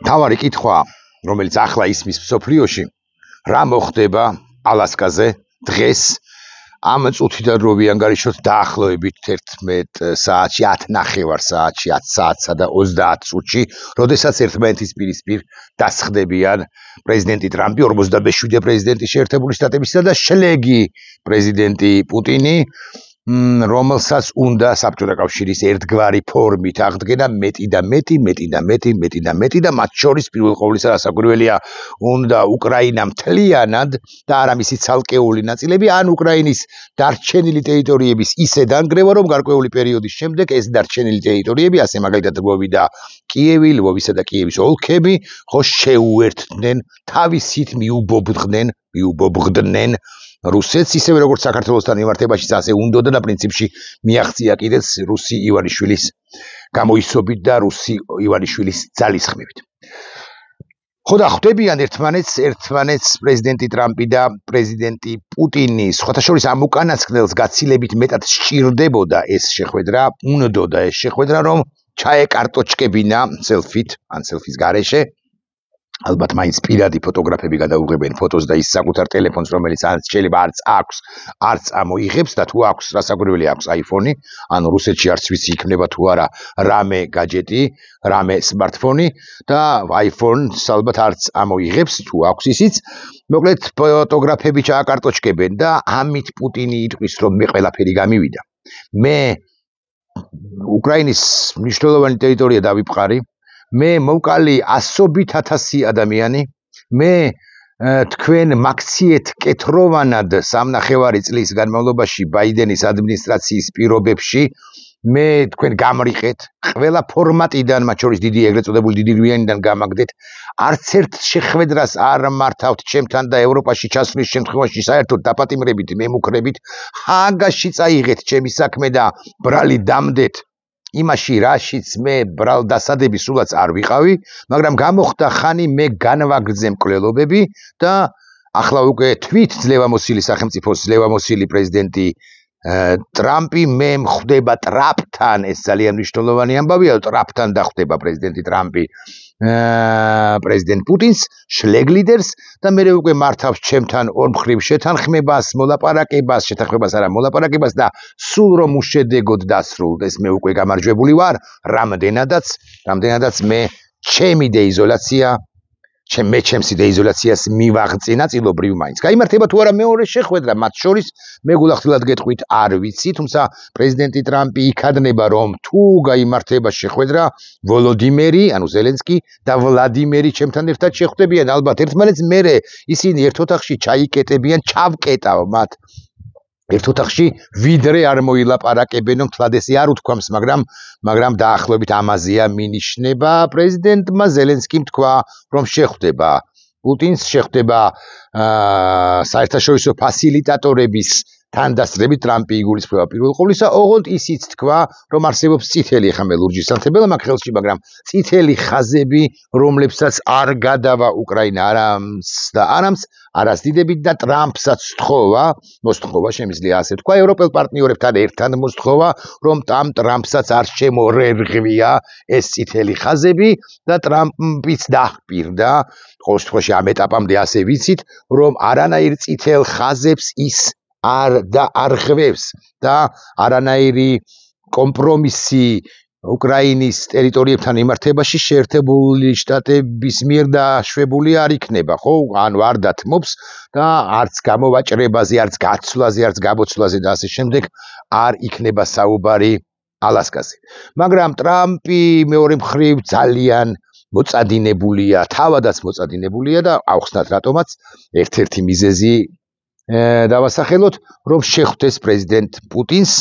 თავარი კითხვა, რომელიც ახლა ისმის მსოფლიოში, რა მოხდება ალასკაზე დღეს ამ წუთიდან რო ვიანგარიშოთ დაახლოებით 11 საათში, 10:09 საათში, 10 საათსა და 30 წუთში, როდესაც ერთმანეთის პირისპირ დასხდებიან პრეზიდენტი ტრამპი, 47 პრეზიდენტი შეერთებული შტატებისა და შლეგი პრეზიდენტი პუტინი, რომელსაც უნდა საბჭოთა კავშირის ერთგვარი ფორმით აღდგენა მეტი და მათ შორის პირველ ყოვლისა რასაკვირველია უნდა უკრაინა მთლიანად და არა მისი ცალკეული ნაწილები ან უკრაინის დარჩენილი ტერიტორიების ისე დანგრევა, რომ გარკვეული პერიოდის შემდეგ ეს დარჩენილი ტერიტორიები, ასე მაგალითად ლვოვი და კიევი, ლვოვისა და კიევის ოლქები, ხო შეუერთდნენ, თავისით მიუბობღდნენ რუსეთს, ისევე როგორც საქართველოსთან მიმართებაშიც ასე უნდოდა და პრინციპში მიაღწია კიდეც რუსი ივანიშვილის გამოისობით და რუსი ივანიშვილის ძალისხმევით. ხო და ხვდებიან ერთმანეთს პრეზიდენტი ტრამპი და პრეზიდენტი პუტინი, სხვათა შორის ამ უკანასკნელს გაცილებით მეტად სჭირდებოდა ეს შეხვედრა, უნდოდა ეს შეხვედრა, რომ ჩაეკარტოჩკებინა სელფით, ან სელფის გარეშე. ალბათ მაინც პირადი ფოტოგრაფები გადაუღებენ ფოტოს და ის საკუთარ ტელეფონს, რომელიც შეიძლება არც ამოიღებს და თუ აქვს, რასაკვირველი აქვს iPhone-ი, ანუ რუსეთში არც ვიცი იქნება თუ არა რამე гаджеტი, რამე smartphone-ი და iPhone-ს ალბათ არც ამოიღებს თუ აქვს ისიც. მოკლედ ფოტოგრაფები ჩააკარტოჩკებენ და ამით პუტინი იტყვის, რომ მე ყველაფერი გამივიდა. მე უკრაინის მნიშვნელოვანი ტერიტორია დავიფყარი. მე მოვკალი 100,000 ადამიანი, მე თქვენ მაქციეთ კეთროვანად 3.5 წლის განმავლობაში ბაიდენის ადმინისტრაციის პირობებში, მე თქვენ გამრიყეთ, ყველა ფორმატიდან, მათ შორის დიდი ეგრეთ წოდებული დიდი რვიანიდან გამაგდეთ, არც ერთ შეხვედრას არ მართავთ ჩემთან და ევროპაში ჩასვლის შემთხვევაში საერთოდ დაპატიმრებით, მემუქრებით, ჰააგაში წაიღეთ ჩემი საქმე და ბრალი დამდეთ. იმაში რაშიც მე ბრალ დასადები სულაც არ ვიყავი, მაგრამ გამოხდა ხანი მე განვაგრძე მკვლელობები და ახლა უკვე თვით ძლევამოსილი სახელმწიფოს ძლევამოსილი პრეზიდენტი ტრამპი მე მხვდება ტრაპთან, ეს ძალიან მნიშვნელოვანი ამბავია, ტრაპთან დახვდება პრეზიდენტი ტრამპი პრეზიდენტ პუტინს, შლეგ ლიდერს და მე უკვე მართავს ჩემთან ორმხრივ შეთანხმებას, შეთანხმებას არა მოლაპარაკებას და სულ რომ უშედეგოდ დასრულდეს, მე უკვე გამარჯვებული ვარ, რამდენადაც მე ჩემი დეიზოლაცია ჩემს დეიზოლაციას მივაღწინა წილობრივ მაინც. გაიმართება თუ არა მეორე შეხვედრა, მათ შორის მე გულახდილად გეტყვით არ ვიცი, თუმცა პრეზიდენტი ტრამპი იქადნება, რომ თუ გაიმართება შეხვედრა, ვოლოდიმერი, ანუ ზელენსკი და ვლადიმერი ჩემთან ერთად შეხვდებიან, ალბათ ერთმანეთს მერე ისინი ერთ ოთახში ჩაიკეტებიან, ჩავკეტავ მათ ერთ ოთახში, ვიდრე არ მოილაპარაკებენ, მთლად ესე არ უთქვამს, მაგრამ დაახლოებით ამაზეა მინიშნება. პრეზიდენტმა ზელენსკიმ თქვა, რომ შეხვდება პუტინს, შეხვდება საერთაშორისო ფასილიტატორების თანდასწრებით ტრამპი იგულისხმება პირველ ყოვლისა, ოღონდ ისიც თქვა, რომ არსებობს წითელი, ეხლა მე ლურჯი სამთებელია მაგ ხელში, მაგრამ წითელი ხაზები, რომლებსაც არ გადავა უკრაინა არამს არასდიდებით და ტრამპსაც მოსთხოვა, შემიძლია ასე თქვა, ევროპელ პარტნიორებთან ერთად მოსთხოვა, რომ ტრამპსაც არ შემორერღვია ეს წითელი ხაზები და ტრამპიც დაჰპირდა, ყოველ შემთხვევაში ამ ეტაპამდე ასე ვიცით, რომ არანაირ წითელ ხაზებს ის არ არღვევს და არანაირი კომპრომისი უკრაინის ტერიტორიებთან მიმართებაში შეერთებული შტატების მიერ დაშვებული არ იქნება, ხო? ანუ არ დათმობს და არც გამოვაჭრებაზე, არც გაცვლაზე, არც გამოცვლაზე და ასე შემდეგ არ იქნება საუბარი ალასკაზე. მაგრამ ტრამპი მეორე მხრივ ძალიან მოწადინებულია, თავადაც მოწადინებულია და ავხსნათ რატომაც ერთ-ერთი მიზეზი დავასახელოთ, რომ შეხვდეს პრეზიდენტ პუტინს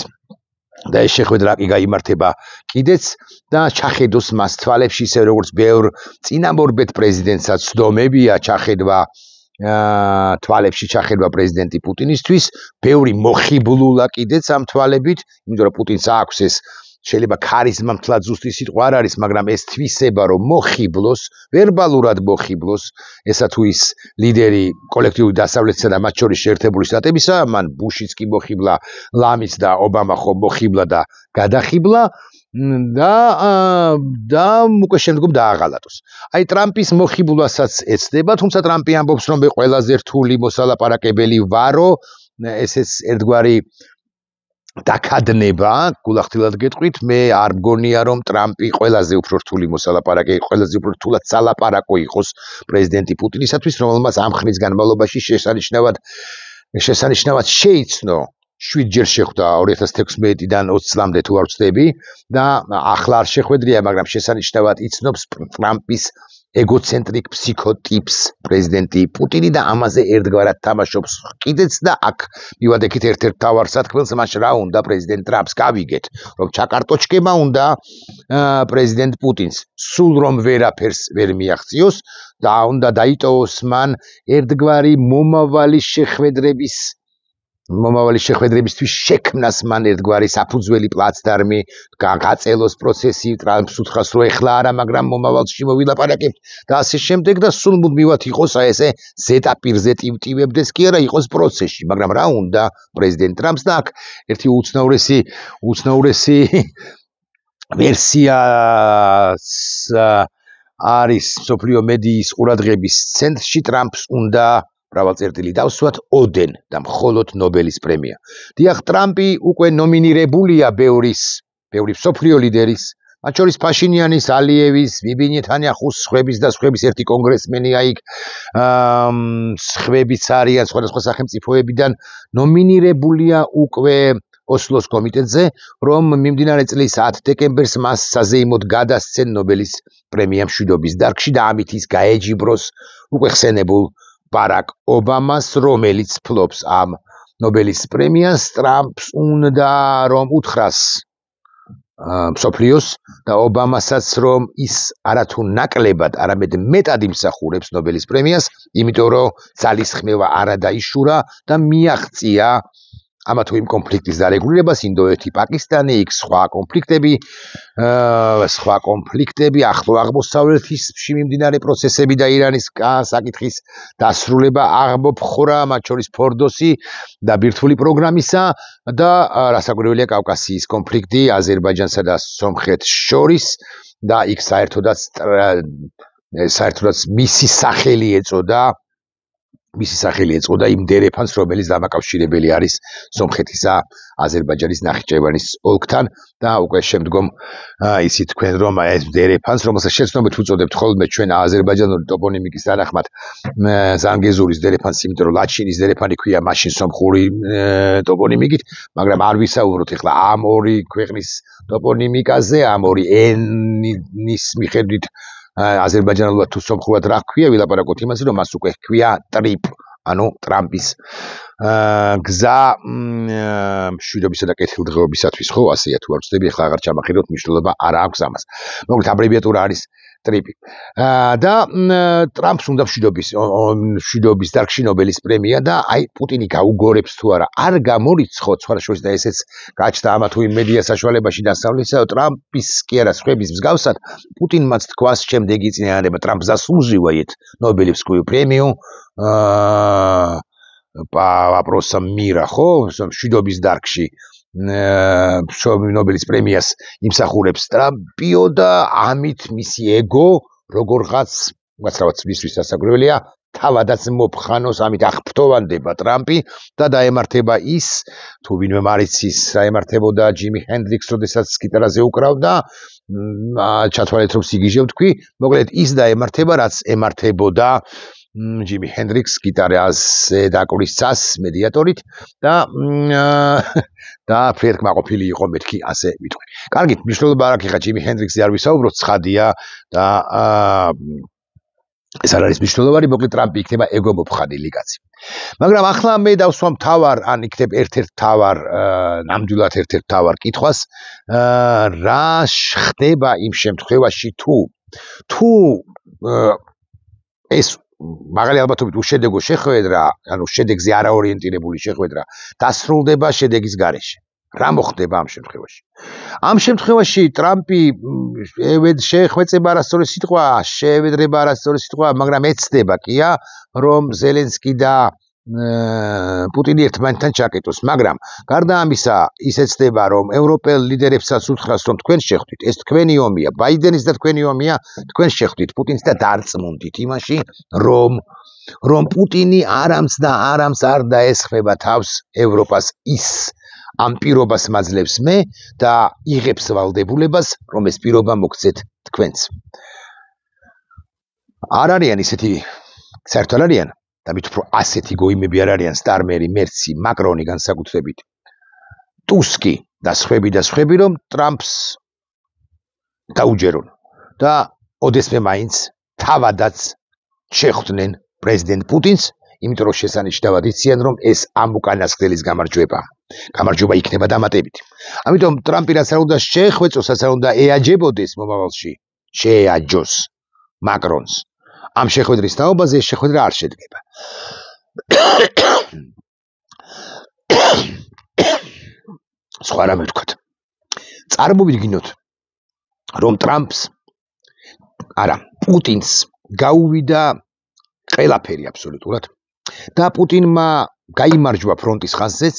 და ეს შეხვედრა კი გაიმართება კიდეც და ჩახედოს მას თვალებში, ისე როგორც ბევრ წინამორბედ პრეზიდენტსაც ცდომებია ჩახედვა თვალებში ჩახედვა პრეზიდენტი პუტინისთვის, ბევრი მოხიბლულა კიდეც ამ თვალებით, იმიტომ რომ პუტინს აქვს ეს შეიძლება ქარიზმა მთლად ზუსტი სიტყვა არ არის, მაგრამ ეს თვისება, რომ მოხიბლოს, ვერბალურად მოხიბლოს, ესა თუ ის ლიდერი კოლექტიური დასავლეთისა და მათ შორის შეერთებული შტატებისა, მან ბუშიც კი მოხიბლა, ლამიც და ობამა ხომ მოხიბლა და გადახიბლა და უკვე შემდგომ დააღალატოს. აი ტრამპის მოხიბვლასაც ეცდება, თუმცა ტრამპი ამბობს, რომ მე ყველაზე რთული მოსალაპარაკებელი ვარო, ესეც ერთგვარი დაკადნება, გულახდილად გეტყვით, მე არ მგონია, რომ ტრამპი ყველაზე უფრო რთული მოსალაპარაკე, ყველაზე უფრო რთულად სალაპარაკო იყოს პრეზიდენტი პუტინისათვის, რომელმაც ამ ხნის განმავლობაში შესანიშნავად შეიცნო 7 ჯერ შეხვდა 2016-დან 20 წლამდე თუ არ ვცდები და ახლა არ შეხვედრია, მაგრამ შესანიშნავად იცნობს ტრამპის ეგოცენტრიკ ფსიქოტიპს პრეზიდენტი პუტინი და ამაზე ერთგვარად თამაშობს კიდეც და აქ მივადექით ერთ-ერთ მთავარ სათქმელს მას რა უნდა პრეზიდენტ ტრამპს გავიგეთ, რომ ჩაკარტოჩკება უნდა პრეზიდენტ პუტინს, სულ რომ ვერაფერს ვერ მიაღწიოს და უნდა დაიტოვოს მან ერთგვარი მომავალი შეხვედრებისთვის შექმნას მან ერთგვარი საფუძველი პლაცდარმი, გაგაწელოს პროცესი, ტრამპს უთხრას რომ ეხლა არა, მაგრამ მომავალში მოვილაპარაკებთ და ასე შემდეგ და სულ მუდმივად იყოს აი ესე ზედაპირზე ტივტივებდეს კი არა იყოს პროცესში, მაგრამ რა უნდა პრეზიდენტ ტრამპს და აქ ერთი უცნაურესი ვერსიაც არის მსოფლიო მედიის ყურადღების ცენტრში ტრამპს უნდა მრავალწერტილი დავსვათ ოდენ და მხოლოდ ნობელის პრემია. დიახ, ტრამპი უკვე ნომინირებულია ბევრი მსოფლიო ლიდერის, მათ შორის ფაშინიანის, ალიევის, ბიბი ნეთანიაჰუს, სხვების ერთი კონგრესმენი აიქ, სხვებიც არიან სხვადასხვა სახელმწიფოებიდან ნომინირებულია უკვე ოსლოს კომიტეტზე, რომ მიმდინარე წლის 10 დეკემბერს მას საზეიმოდ გადასცენ ნობელის პრემია მშვიდობის დარგში და ამით ის გაეჯიბროს უკვე ხსენებულ ბარაკ ობამას, რომელიც ფლობს ამ ნობელის პრემიას. ტრამპს უნდა რომ უთხრას მსოფლიოს და ობამასაც რომ ის არათუ ნაკლებად, არამედ მეტად იმსახურებს ნობელის პრემიას, იმიტომ რომ ძალისხმევა არა დაიშურა და მიაღწია ამა თუ იმ კონფლიქტის დარეგულირებას, ინდოეთი-პაკისტანი, იქ სხვა კონფლიქტები, ახლო აღმოსავლეთში მიმდინარე პროცესები და ირანის საკითხის დასრულება აღმოფხვრა, მათ შორის ფორდოსი და ბირთვული პროგრამისა და რასაკვირველია კავკასიის კონფლიქტი აზერბაიჯანსა და სომხეთს შორის და იქ საერთოდაც მისი სახელი ეწოდა იმ დერეფანს, რომელიც დამაკავშირებელი არის სომხეთისა აზერბაიჯანის ნახიჩევანის ოლქთან და უკვე შემდგომ ისი თქვენ რომ ეს დერეფანს, რომელსაც შეცდომით უწოდებთ ხოლმე ჩვენ აზერბაიჯანური ტოპონიმიკის თანახმად ზანგეზურის დერეფანს, იმიტომ რომ ლაჩინის დერეფანი ქვია მაშინ სომხური ტოპონიმიკით, მაგრამ არ ვისაუბროთ ეხლა ამ ორი ქვეყნის ტოპონიმიკაზე, ამ ორი ენის მიხედვით აზერბაიჯანულად თუ სომხურად რა ქვია, ვილაპარაკოთ იმაზე, რომ მას უკვე ქვია ტრიპ, ანუ ტრამპის გზა მშვიდობისა და კეთილდღეობისათვის, ხო, ასეა თუ არ ვცდები, ახლა აღარ ჩამახეროთ, მნიშვნელობა არ აქვს ამას. მოკლედ აბრევიატურა არის ტრიპი. და ტრამპს უნდა მშვიდობის დარგში ნობელის პრემია და აი პუტინი გაუგორებს თუ არა, არ გამორიცხოთ სხვადასხვა და ესეც გაჩნდა ამა თუ იმ მედია საშუალებაში დასავლისა, ტრამპის კი არა სხვების მსგავსად, პუტინმაც თქვას შემდეგი წინააღმდება, ტრამპ заслуживает Нобелевскую премию по вопросам мира, ხო, მშვიდობის დარგში ნობელის პრემიას იმსახურებს ტრამპიო და ამით მისი ეგო როგორღაც მისვლის დასაკვირველია თავადაც მოფხანოს, ამით აღფრთოვანდება ტრამპი და დაემართება ის, თუ ვინმე მარიცის დაემართებოდა ჯიმი ჰენდრიქს, როდესაც გიტარაზე უკრავდა, ჩათვალეთ რომ სიგიჟე ვთქვი, მოკლედ ის დაემართება, რაც ემართებოდა ჯიმი ჰენდრიქს გიტარაზე დაკვრის წას მედიატორით და ფერკმაყოფილი იყო მეთქი ასე ვიტყვი. კარგით, მნიშვნელობა არ აქვს ხა ჯიმი ჰენდრიქსზე არ ვისაუბროთ, ცხადია და ეს არ არის მნიშვნელოვანი, მოკლედ ტრამპი იქნება ეგომოფხანილი კაცი. მაგრამ ახლა მე დავსვამ იქნებ ერთ-ერთ ნამდვილად ერთ-ერთ მთავარ კითხვას, რა ხდება იმ შემთხვევაში თუ ეს მაღალი ალბათობით უშედეგო შეხვედრა, ანუ შედეგზე არაორიენტირებული შეხვედრა დასრულდება შედეგის გარეშე. რა მოხდება ამ შემთხვევაში? ამ შემთხვევაში ტრამპი შეხვეწება არასწორი სიტყვა, შეევედრება არასწორი სიტყვა, მაგრამ ეცდება კია, რომ ზელენსკი და პუტინი ერთმანეთთან ჩაკეტოს, მაგრამ გარდა ამისა, ის ეცდება, რომ ევროპელ ლიდერებსაც უთხრას, რომ თქვენ შეხვდით, ეს თქვენი ომია, ბაიდენის და თქვენი ომია, თქვენ შეხვდით პუტინს და დარწმუნდით იმაში, რომ პუტინი არამც და არამც არ დაესხება თავს ევროპას ის ამ პირობას მაძლევს მე და იღებს ვალდებულებას, რომ ეს პირობა მოგცეთ თქვენც. არ არიან ისეთი საერთოდ არიან და მით უფრო ასეთი გოიმები არ არიან სტარმერი, მერცი, მაკრონი განსაკუთრებით. ტუსკი და სხვები რომ ტრამპს დაუჯერონ და ოდესმე მაინც თავადაც შეხვდნენ პრეზიდენტ პუტინს, იმიტომ რომ შესანიშნავად იციან, რომ ეს ამ უკანასკნელის გამარჯვება იქნება დამატებითი. ამიტომ ტრამპი რაც არ უნდა შეეხვეწოს, რაც არ უნდა ეაჯებოდეს მომავალში, შეეაჯოს მაკრონს. ამ შეხვედრის თაობაზე ეს შეხვედრა არ შედგება. სხვა რამე ვთქვათ. წარმოვიდგინოთ, რომ პუტინს გაუვიდა ყველაფერი აბსოლუტურად და პუტინმა გაიმარჯვა ფრონტის ხაზზეც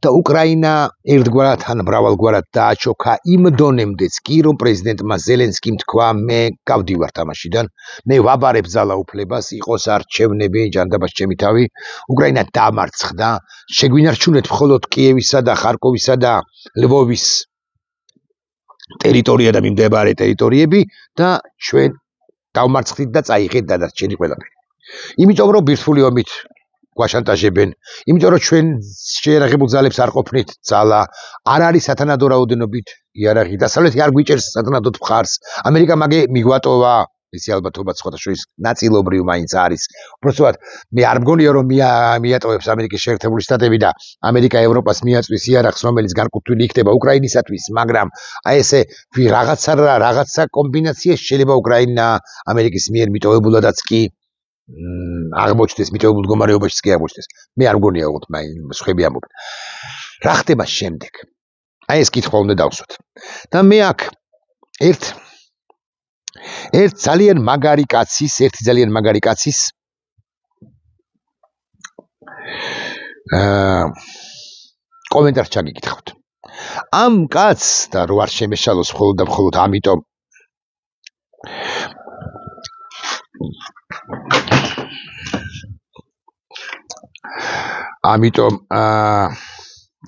და უკრაინა ერთგვარად ან მრავალგვარად დააჩოქა იმ დონემდეც კი, რომ პრეზიდენტმა ზელენსკიმ თქვა, მე გავდივარ თამაშიდან, მე ვაბარებ ძალაუფლებას, იყოს არჩევნები, ჯანდაბას ჩემი თავი, უკრაინა დამარცხდა, შეგვინარჩუნეთ მხოლოდ კიევისა და ხარკოვისა და ლვოვის ტერიტორია და მიმდებარე ტერიტორიები და ჩვენ დავმარცხდით და წაიღეთ დადარჩენი ყველაფერი. იმიტომ რომ ბირთვული ომით გვაშანტაჟებენ, იმიტომ რომ ჩვენ შეერაღებულ ძალებს არ ყოფნით ძალა, არ არის სათანადო რაოდენობით იარაღი, დასავლეთი არ გვიჭერს სათანადოდ მხარს, ამერიკა მაგე მიგვატოვა, ისი ალბათობა სხვადასხვის ნაწილობრივ მაინც არის. უბრალოდ მე არ მგონია რომ მიატოვებს ამერიკის შეერთებული შტატები და ამერიკა ევროპას მიაწვის იარაღს, რომელიც განკუთვნილი იქნება უკრაინისათვის, მაგრამ აი ესე რაღაცა კომბინაცია შეიძლება უკრაინა ამერიკის მიერ მიტოვებულადაც კი აღმოჩნდეს, მიტოვებულ მდგომარეობაშიც კი აღმოჩნდეს. მე არ მგონია უბრალოდ სხვები ამბობენ. რა ხდება შემდეგ? აი ეს კითხვა უნდა დავსვათ. და მე აქ ერთი ძალიან მაგარი კაცის კომენტარს ჩაგიკითხავთ. ამ კაცს და რო არ შემეშალოს მხოლოდ და მხოლოდ ამიტომ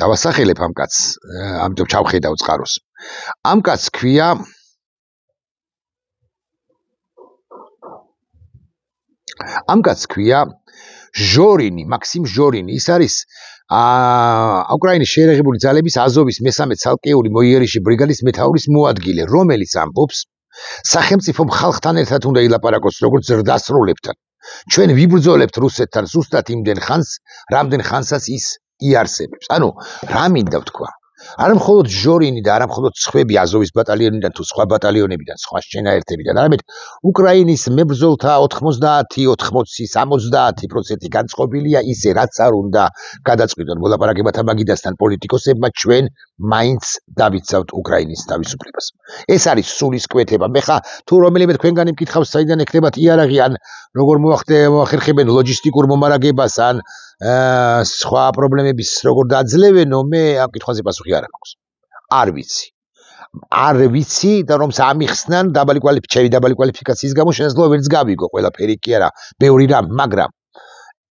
დავასახელებ ამ კაცს, ამიტომ ჩავხედავ წყაროს. ამ კაცს ქვია ჟორინი, მაქსიმ ჟორინი. ის არის უკრაინის შეერაღებული ძალების აზოვის მესამე ცალკეული მოიერიში ბრიგადის მეთაურის მოადგილე, რომელიც ამბობს, სახელმწიფომ ხალხთან ერთად უნდა ილაპარაკოს როგორც ზრდასრულებთან. ჩვენ ვიბრძოლებთ რუსეთთან ზუსტად იმდენ ხანს, რამდენ ხანსაც ის იარსებებს. ანუ რა მინდა ვთქვა? არა მხოლოდ ჟორინი და არა მხოლოდ სხვები აზოვის ბატალიონიდან თუ სხვა ბატალიონებიდან, სხვა შენაერთებიდან, არამედ უკრაინის მებრძოლთა 90-70% განწყობილია ისე, რაც არ უნდა გადაწყვიტონ მოლაპარაკებათა მაგიდასთან პოლიტიკოსებმა, ჩვენ მაინც დავიცავთ უკრაინის თავისუფლებას. ეს არის სულისკვეთება. მე ხა თუ რომელიმე თქვენგანი მკითხავს, საიდან ექნებათ იარაღი, ან როგორ მოახერხებენ ლოჯისტიკურ მომარაგებას, ან სხვა პრობლემების როგორ დაძლევენო, მე ამ კითხვაზე პასუხი არ აქვს. არ ვიცი და რომ ამიხსნან დაბალი კვალიფიკაციის გამო შესაძლოა ვერც გავიგო ყველაფერი კი არა, ბევრი რამ, მაგრამ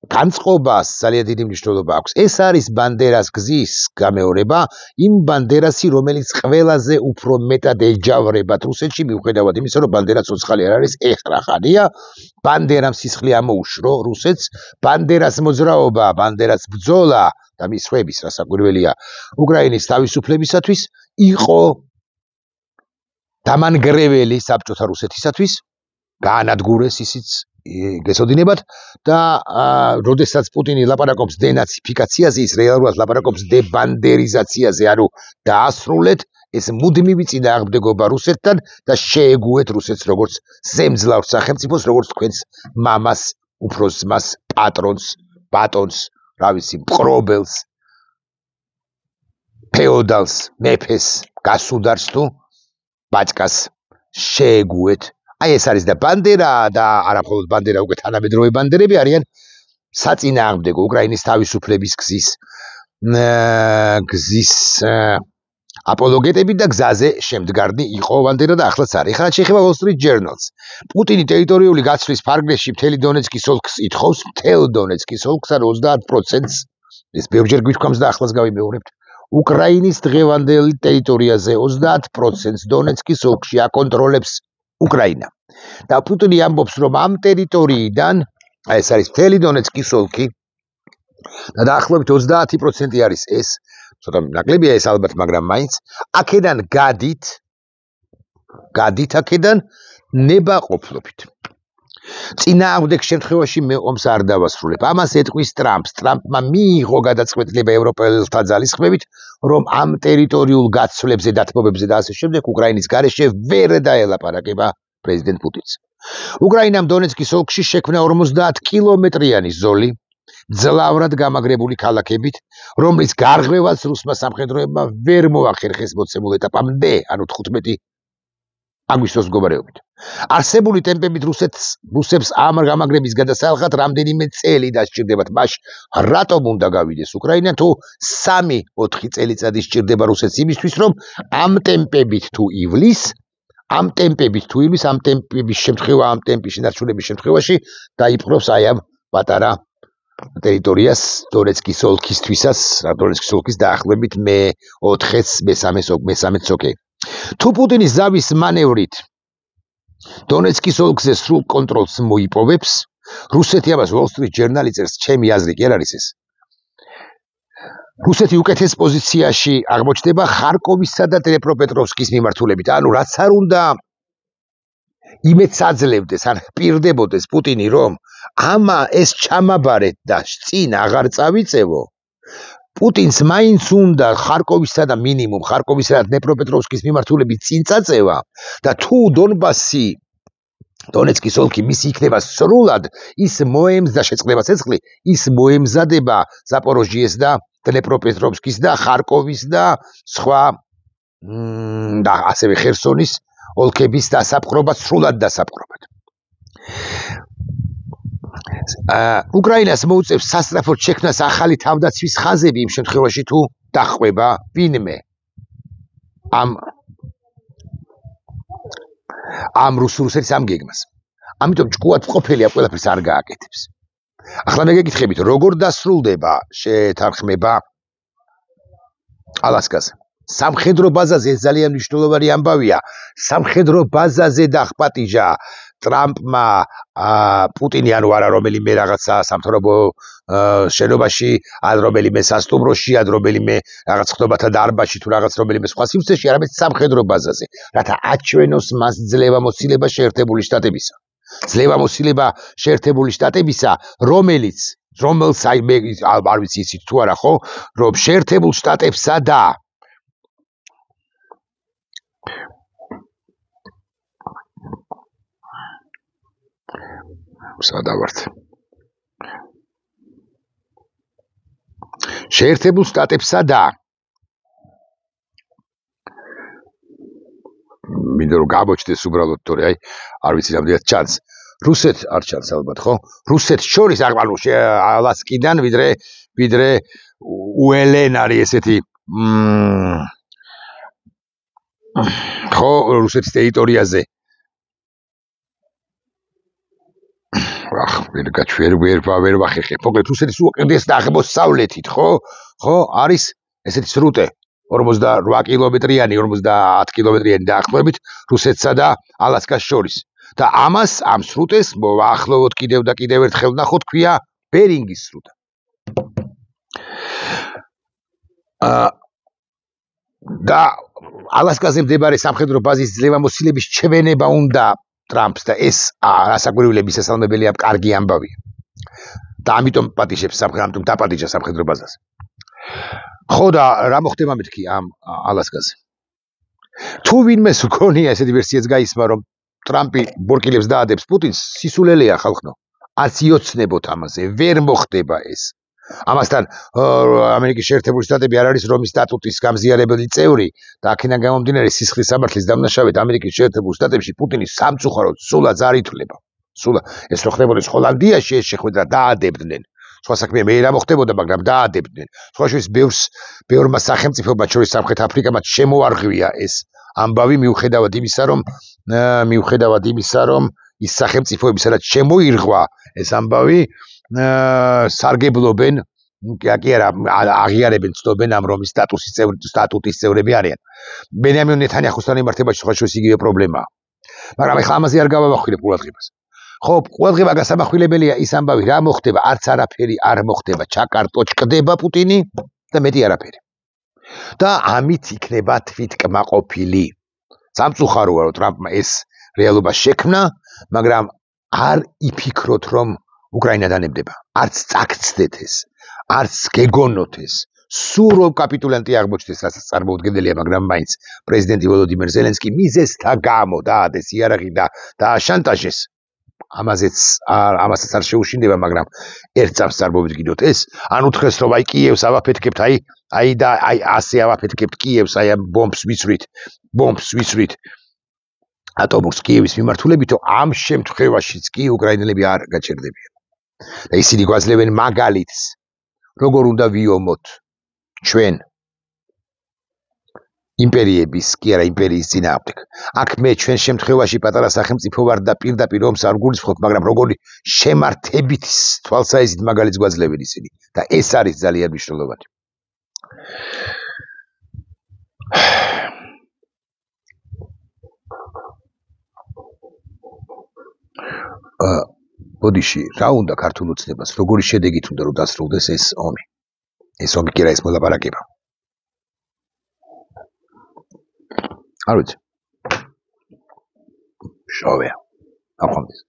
განწყობას ძალიან დიდი მნიშვნელობა აქვს. ეს არის ბანდერას გზის გამეორება, იმ ბანდერასი, რომელიც ყველაზე უფრო მეტად ეჯავრებათ რუსეთში, მიუხედავად იმისა, რომ ბანდერა ცოცხალი არ არის, ეხრახანია, ბანდერამ სისხლი ამოუშრო რუსეთს, ბანდერას მოძრაობა, ბანდერას ბრძოლა და მის სხვების, რასაკვირველია, უკრაინის თავისუფლებისათვის იყო დამანგრეველი საბჭოთა რუსეთისათვის, გაანადგურეს ისიც გესოდინებათ და როდესაც პუტინი ლაპარაკობს დენაციფიკაციაზე, ის რეალურად ლაპარაკობს დებანდერიზაციაზე, ანუ დაასრულეთ ეს მუდმივი წინააღმდეგობა რუსეთთან და შეეგუეთ რუსეთს როგორც ზემძლავრ სახელმწიფოს, როგორც თქვენს მამას, უფროს ძმას, პატრონს, ბატონს, რა ვიცი, მყრობელს, ფეოდალს, მეფეს, გასუდარს თუ ბაჭკას შეეგუეთ. აი ეს არის და ბანდერა და არა მხოლოდ ბანდერა, უკვე თანამედროვე ბანდერები არიან საწინააღმდეგო უკრაინის თავისუფლების გზის აპოლოგეტები და გზაზე შემდგარდი იყო ვანდერა და ახლაც არის. ეხლა შეეხება Wall Street Journal-ს. პუტინი ტერიტორიული გაცვლის ფარგლებში მთელი დონეცკის ოლქს ითხოვს, მთელ დონეცკის ოლქს არ 30%-ს ეს ბევრჯერ გვითქვამს და ახლაც გავიმეორებთ. უკრაინის დღევანდელი ტერიტორიაზე 30%-ს დონეცკის ოლქში აკონტროლებს უკრაინა. და პუტინი ამბობს, რომ ამ ტერიტორიიდან, ეს არის მთელი დონეცკის ოლქი და დაახლოებით 30% არის ეს, ცოტა ნაკლებია ეს ალბათ, მაგრამ მაინც აქედან გადით აქედან ნებაყოფლობით. წინააღმდეგ შემთხვევაში მე ომს არ დავასრულებ. ამას ეტყვის ტრამპს. ტრამპმა მიიღო გადაწყვეტილება ევროპელთა ძალისხმევით, რომ ამ ტერიტორიულ გაცვლებზე, დათმობებზე და ასე შემდეგ უკრაინის გარეშე ვერ დაელაპარაკება პრეზიდენტ პუტინს. უკრაინამ დონეცკის ოლქში შექმნა 50 კილომეტრიანი ზოლი, ძლავრად გამაგრებული ქალაქებით, რომლის გარღვევას რუსმა სამხედროებმა ვერ მოახერხეს მოცემულ ეტაპამდე, ანუ 15 აგვისტოს მდგომარეობით. არსებული ტემპებით რუსებს ამ გამაგრების გადასალახად რამდენიმე წელი დასჭირდებათ. მაშ რატომ უნდა გავიდეს უკრაინა, თუ 3-4 წელიწადი სჭირდება რუსეთს იმისთვის, რომ ამ ტემპებით თუ ივლის, ამ ტემპების შენარჩუნების შემთხვევაში დაიპყრობს აი ამ პატარა ტერიტორიას დონეცკის ოლქისთვისაც, დონეცკის ოლქის დაახლოებით მე-13 ოკეი. თუ პუტინის ზავის მანევრით დონეცკის ოლქზე სრულ კონტროლს მოიპოვებს, რუსეთი ამას Wall Street Journal წერს, ჩემი აზრი კი არ არის ეს. რუსეთი უკეთეს პოზიციაში აღმოჩნდება ხარკოვისა და დნეპროპეტროვსკის მიმართულებით. ანუ რაც არ უნდა იმედს აძლევდეს, ან პირდებოდეს პუტინი, რომ ეს ჩამაბარეთ და წინ აღარ წავიწევო, პუტინს მაინც უნდა ხარკოვისა და მინიმუმ ხარკოვისა და დნეპროპეტროვსკის მიმართულებით წინ წაწევა და თუ დონეცკის ოლქი მისი იქნება სრულად, ის მოემზადება შეწყდება ცეცხლი, ის მოემზადება ზაპოროჟიეს და დნეპროპეტროვსკის და ხარკოვის და სხვა და ასევე ხერსონის ოლქების დასაპყრობად, სრულად დასაპყრობად. უკრაინას მოუწევს სასწრაფოდ შექმნას ახალი თავდაცვის ხაზები იმ შემთხვევაში, თუ დახვება ვინმე ამ რუსეთის ამ გეგმას. ამიტომ ჭკუად ყოფილი ამ ყველაფერს არ გააკეთებს. ახლა მე გეკითხებით, როგორ დასრულდება შეთანხმება ალასკაზე? სამხედრო ბაზაზე ეს ძალიან მნიშვნელოვანი ამბავია. სამხედრო ბაზაზე დახპატიჟა ტრამპმა პუტინი, ანუ არა რომელიმე რაღაცა სამთავრობო შენობაში, ან რომელიმე სასტუმროში, ან რომელიმე რაღაც ხდობათა დარბაზში, თუ რაღაც რომელიმე სხვა სივრცეში, არამედ სამხედრო ბაზაზე, რათა აჩვენოს მას ძლევამოსილება შეერთებული შტატებისა, რომელს აი მე არ ვიცი იცით თუ არა, ხო, რომ შეერთებულ შტატებსა და შეერთებულ შტატებსა და მინდა რომ გამოჩნდეს უბრალოდ, თორე აი არ ვიცი რამდენად ჩანს. რუსეთ არ ჩანს ალბათ, ხო? რუსეთს შორის ანუ ალასკიდან ვიდრე უელენ არის ესეთი ხო, რუსეთის ტერიტორიაზე. ვერ ვახერხებ. მოკლედ რუსეთის უკრაინის აღმოსავლეთით, ხო, არის ესეთი სრუტე 48 კილომეტრიანი, 50 კილომეტრიანი დაახლოებით რუსეთსა და ალასკას შორის. და ამ სრუტეს მოახლოვოთ კიდევ და კიდევ ერთხელ ნახოთ, ქვია ბერინგის სრუტე. და ალასკაზე მდებარე სამხედრო ბაზის ძლევამოსილების ჩვენება უნდა ტრამპს და ეს რასაკვირველების შესაძლებელია, კარგი ამბავია. და ამიტომ დაპატიჟა სამხედრო ბაზაზე. ხო და რა მოხდება მეთქი ამ ალასკაზე? თუ ვინმეს გქონია ესეთი ვერსიაც გაისმა, რომ ტრამპი ბორკილებს დაადებს პუტინს, სისულელეა ხალხო. არც იოცნებოთ ამაზე, ვერ მოხდება ეს. ამასთან ამერიკის შეერთებული შტატები არ არის რომის სტატუტის გამზიარებელი წევრი და აქედან გამომდინარე სისხლის სამართლის დამნაშავედ ამერიკის შეერთებულ შტატებში პუტინის სამწუხაროდ სულაც არ ითვლება. ეს რო ხდებოდეს ჰოლანდიაში ეს შეხვედრა დაადებდნენ. სხვა საქმეა მე რა მოხდებოდა, მაგრამ დაადებდნენ. სხვა შორის ბევრმა სახელმწიფოებმა შორის სამხრეთ აფრიკამ შემოარღვია ეს ამბავი მიუხედავად იმისა, რომ ის სახელმწიფოები, სადაც შემოირღვა ეს ამბავი, სარგებლობენ, კი არა, აღიარებენ, ცნობენ ამ რომის სტატუტის წევრები არიან. ბენიამინ ნეთანიაჰუსთან მიმართებაში სხვა შორის იგივე პრობლემაა. მაგრამ ეხლა ამაზე არ გავავახვილებ ყურადღებას. ხო, ყურადღება გასამახვილებელია ის ამბავი, რა მოხდება, არც არაფერი არ მოხდება, ჩაკარტოჭკდება პუტინი და მეტი არაფერი. და ამით იქნება თვითკმაყოფილი. სამწუხაროა, რომ ტრამპმა ეს რეალობა შექმნა, მაგრამ არ იფიქროთ, რომ უკრაინა დანებდება. არც წაგცდეთ ეს, არც გეგონოთ ეს. სულ რომ კაპიტულანტი აღმოჩნდეს, რასაც წარმოუდგენელია, მაგრამ მაინც პრეზიდენტი ვოლოდიმირ ზელენსკი მიზეზთა გამო დაადეს იარაღი და დააშანტაჟეს. ამასაც არ შეუშინდება, მაგრამ ერთ წამს წარმოვიდგინოთ ეს, ან უთხრეს რომ აი კიევს ავაფეთქებთ, აი ასე ავაფეთქებთ კიევს, აი ამ ბომბს ვისვრით ატომურს კიევის მიმართულებითო, ამ შემთხვევაშიც კი უკრაინელები არ გაჩერდებიან. და ისინი გვაძლევენ მაგალითს, როგორ უნდა ვიომოთ ჩვენ იმპერიების, კი არა იმპერიის წინააღმდეგ. აქ მე ჩვენ შემთხვევაში პატარა სახელმწიფო ვარ და პირდაპირ ომს არ გულისხმობ, მაგრამ როგორი შემართებით თვალსაჩინო მაგალითს გვაძლევენ ისინი და ეს არის ძალიან მნიშვნელოვანი. ბოდიში, რა უნდა ქართულ ოცნებას, როგორი შედეგით უნდა რომ დასრულდეს ეს ომი? ეს ომი კი არა, ეს მოლაპარაკება. არ ვიცი. შოვია. აყვამდეს.